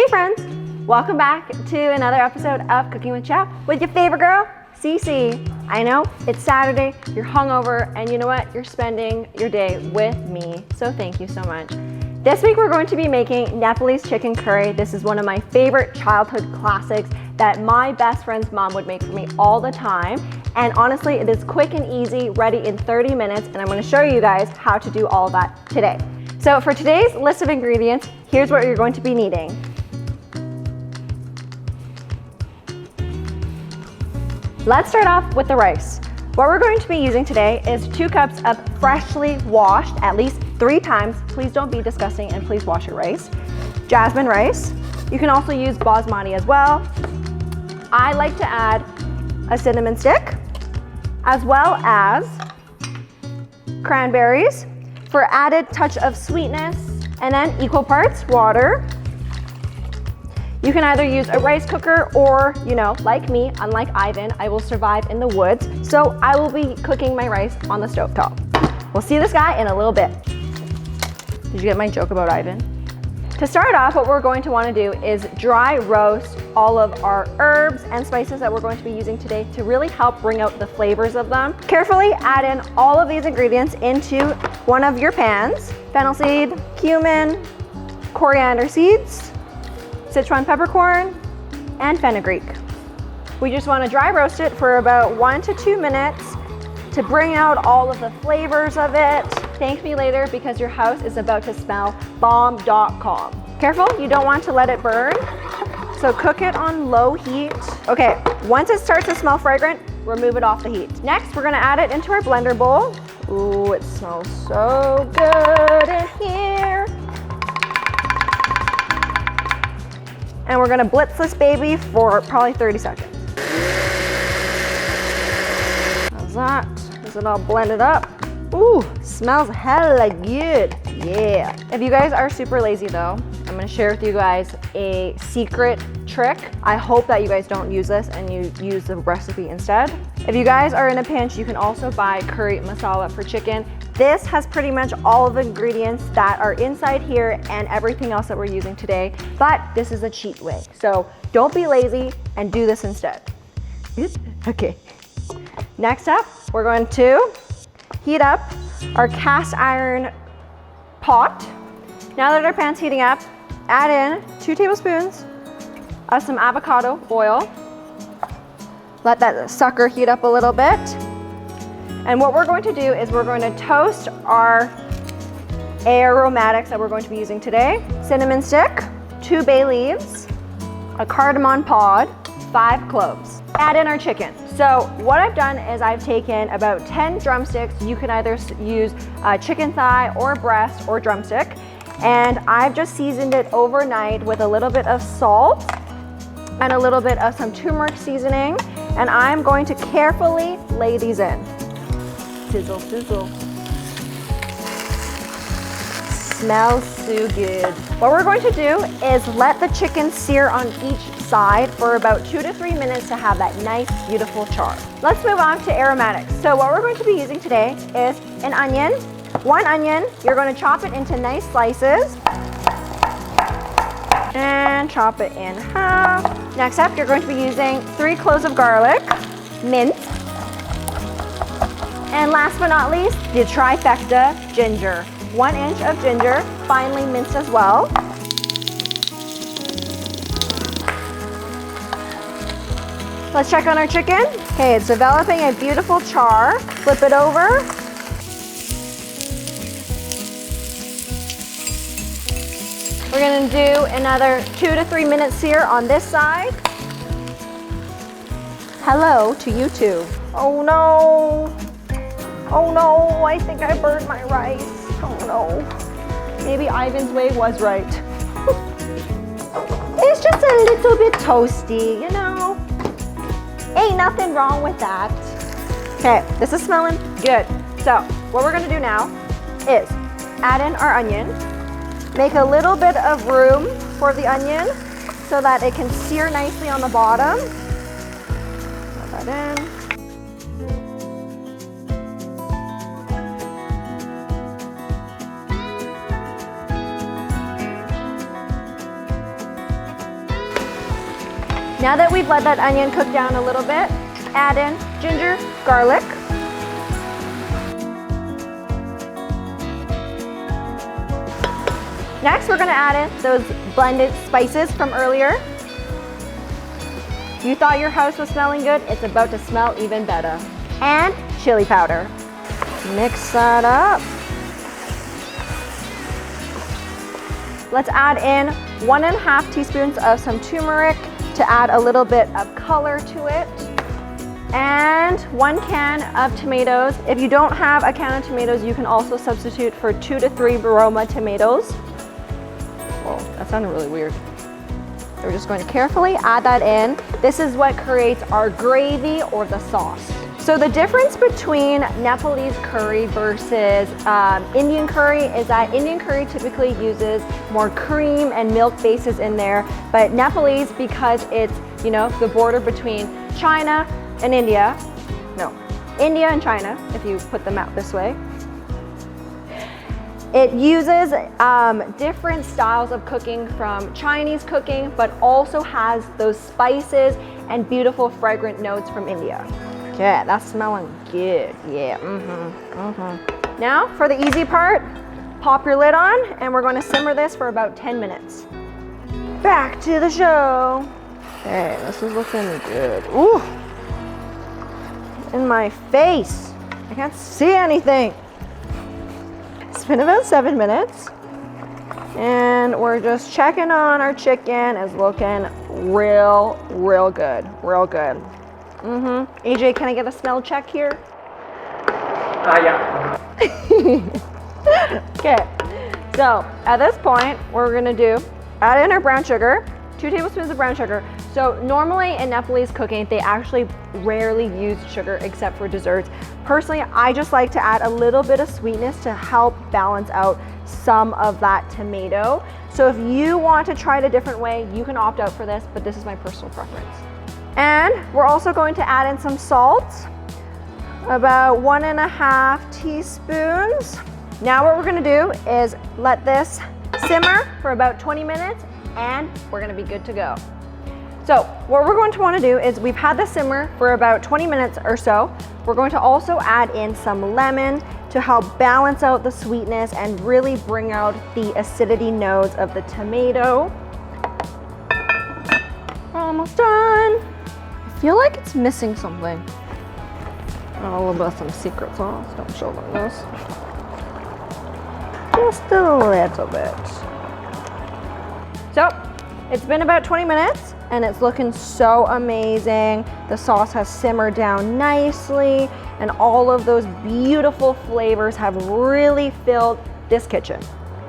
friends, welcome back to another episode of Cooking with Chow with your favorite girl, Cece. I know it's Saturday, you're hungover, and you know what? You're spending your day with me, so thank you so much. This week we're going to be making Nepali Chicken Curry. This is one of my favorite childhood classics that my best friend's mom would make for me all the time. And honestly, it is quick and easy, ready in 30 minutes, and I'm going to show you guys how to do all of that today. So for today's list of ingredients, here's what you're going to be needing. Let's start off with the rice. What we're going to be using today is 2 cups of freshly washed, at least 3 times. Please don't be disgusting and please wash your rice. Jasmine rice. You can also use basmati as well. I like to add a cinnamon stick, as well as cranberries for added touch of sweetness, and then equal parts water. You can either use a rice cooker or, you know, like me, unlike Ivan, I will survive in the woods, so I will be cooking my rice on the stovetop. We'll see this guy in a little bit. Did you get my joke about Ivan? To start off, what we're going to want to do is dry roast all of our herbs and spices that we're going to be using today to really help bring out the flavors of them. Carefully add in all of these ingredients into one of your pans. Fennel seed, cumin, coriander seeds, Sichuan peppercorn, and fenugreek. We just want to dry roast it for about 1 to 2 minutes to bring out all of the flavors of it. Thank me later because your house is about to smell bomb.com. Careful, you don't want to let it burn, so cook it on low heat. Okay, once it starts to smell fragrant, remove it off the heat. Next, we're gonna add it into our blender bowl. Ooh, it smells so good in here. And we're gonna blitz this baby for probably 30 seconds. How's that? Is it all blended up? Ooh, smells hella good. Yeah. If you guys are super lazy though, I'm gonna share with you guys a secret trick. I hope that you guys don't use this and you use the recipe instead. If you guys are in a pinch, you can also buy curry masala for chicken. This has pretty much all of the ingredients that are inside here and everything else that we're using today, but this is a cheat way. So don't be lazy and do this instead. Okay. Next up, we're going to heat up our cast iron pot. Now that our pan's heating up, add in 2 tablespoons of some avocado oil. Let that sucker heat up a little bit. And what we're going to do is we're going to toast our aromatics that we're going to be using today. Cinnamon stick, 2 bay leaves, a cardamom pod, 5 cloves. Add in our chicken. So what I've done is I've taken about 10 drumsticks. You can either use chicken thigh or breast or drumstick. And I've just seasoned it overnight with a little bit of salt and a little bit of some turmeric seasoning. And I'm going to carefully lay these in. Sizzle, sizzle. Smells so good. What we're going to do is let the chicken sear on each side for about 2 to 3 minutes to have that nice, beautiful char. Let's move on to aromatics. So what we're going to be using today is an onion. 1 onion, you're going to chop it into nice slices and chop it in half. Next up, you're going to be using 3 cloves of garlic, minced. And last but not least, the trifecta, ginger. 1 inch of ginger, finely minced as well. Let's check on our chicken. Okay, it's developing a beautiful char. Flip it over. We're gonna do another 2 to 3 minutes sear on this side. Hello to you too. Oh no. Oh no, I think I burned my rice. Oh no. Maybe Ivan's way was right. It's just a little bit toasty, you know. Ain't nothing wrong with that. Okay, this is smelling good. So what we're gonna do now is add in our onion. Make a little bit of room for the onion so that it can sear nicely on the bottom. Put that in. Now that we've let that onion cook down a little bit, add in ginger, garlic. Next, we're gonna add in those blended spices from earlier. You thought your house was smelling good? It's about to smell even better. And chili powder. Mix that up. Let's add in 1.5 teaspoons of some turmeric to add a little bit of color to it. And 1 can of tomatoes. If you don't have a can of tomatoes, you can also substitute for 2 to 3 Roma tomatoes. Whoa, that sounded really weird. So we're just going to carefully add that in. This is what creates our gravy or the sauce. So the difference between Nepalese curry versus Indian curry is that Indian curry typically uses more cream and milk bases in there, but Nepalese, because it's, you know, the border between China and India, no, India and China, if you put them out this way, it uses different styles of cooking from Chinese cooking, but also has those spices and beautiful fragrant notes from India. Yeah, that's smelling good. Yeah, Now, for the easy part, pop your lid on, and we're going to simmer this for about 10 minutes. Back to the show. Okay, this is looking good. Ooh, in my face. I can't see anything. It's been about 7 minutes, and we're just checking on our chicken. It's looking real good, real good. AJ, can I get a smell check here? Yeah. Okay, so at this point, what we're gonna do, add in our brown sugar, 2 tablespoons of brown sugar. So normally in Nepalese cooking, they actually rarely use sugar except for desserts. Personally, I just like to add a little bit of sweetness to help balance out some of that tomato. So if you want to try it a different way, you can opt out for this, but this is my personal preference. And we're also going to add in some salt, about 1.5 teaspoons. Now what we're gonna do is let this simmer for about 20 minutes, and we're gonna be good to go. So what we're going to want to do is, we've had this simmer for about 20 minutes or so. We're going to also add in some lemon to help balance out the sweetness and really bring out the acidity notes of the tomato. We're almost done. I feel like it's missing something. Oh, a little bit of some secret sauce. Don't show them this. Just a little bit. So it's been about 20 minutes and it's looking so amazing. The sauce has simmered down nicely and all of those beautiful flavors have really filled this kitchen.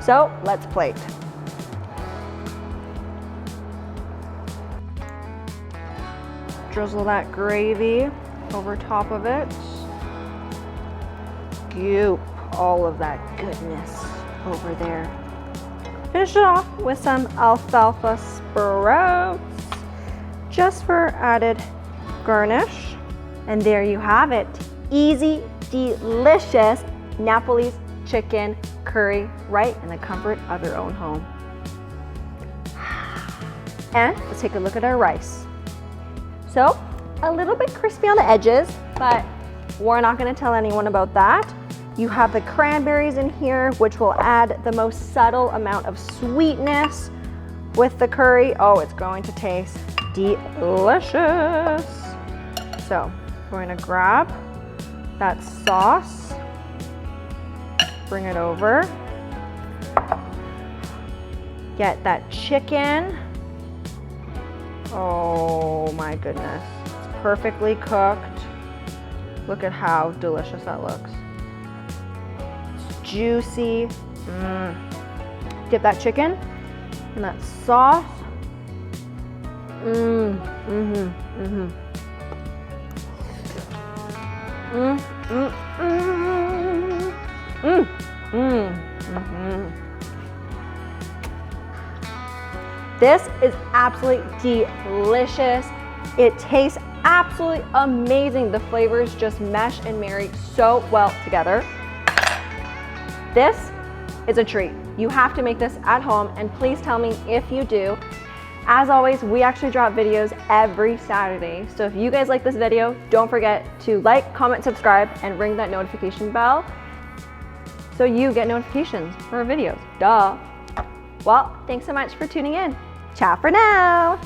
So let's plate. Drizzle that gravy over top of it. Goop all of that goodness over there. Finish it off with some alfalfa sprouts, just for added garnish. And there you have it. Easy, delicious Nepalese chicken curry right in the comfort of your own home. And let's take a look at our rice. So, a little bit crispy on the edges, but we're not gonna tell anyone about that. You have the cranberries in here, which will add the most subtle amount of sweetness with the curry. Oh, it's going to taste delicious. So, we're gonna grab that sauce, bring it over, get that chicken. Oh my goodness, it's perfectly cooked. Look at how delicious that looks. It's juicy. Dip that chicken in that sauce. This is absolutely delicious. It tastes absolutely amazing. The flavors just mesh and marry so well together. This is a treat. You have to make this at home, and please tell me if you do. As always, we actually drop videos every Saturday. So if you guys like this video, don't forget to like, comment, subscribe, and ring that notification bell so you get notifications for our videos. Duh. Well, thanks so much for tuning in. Ciao for now.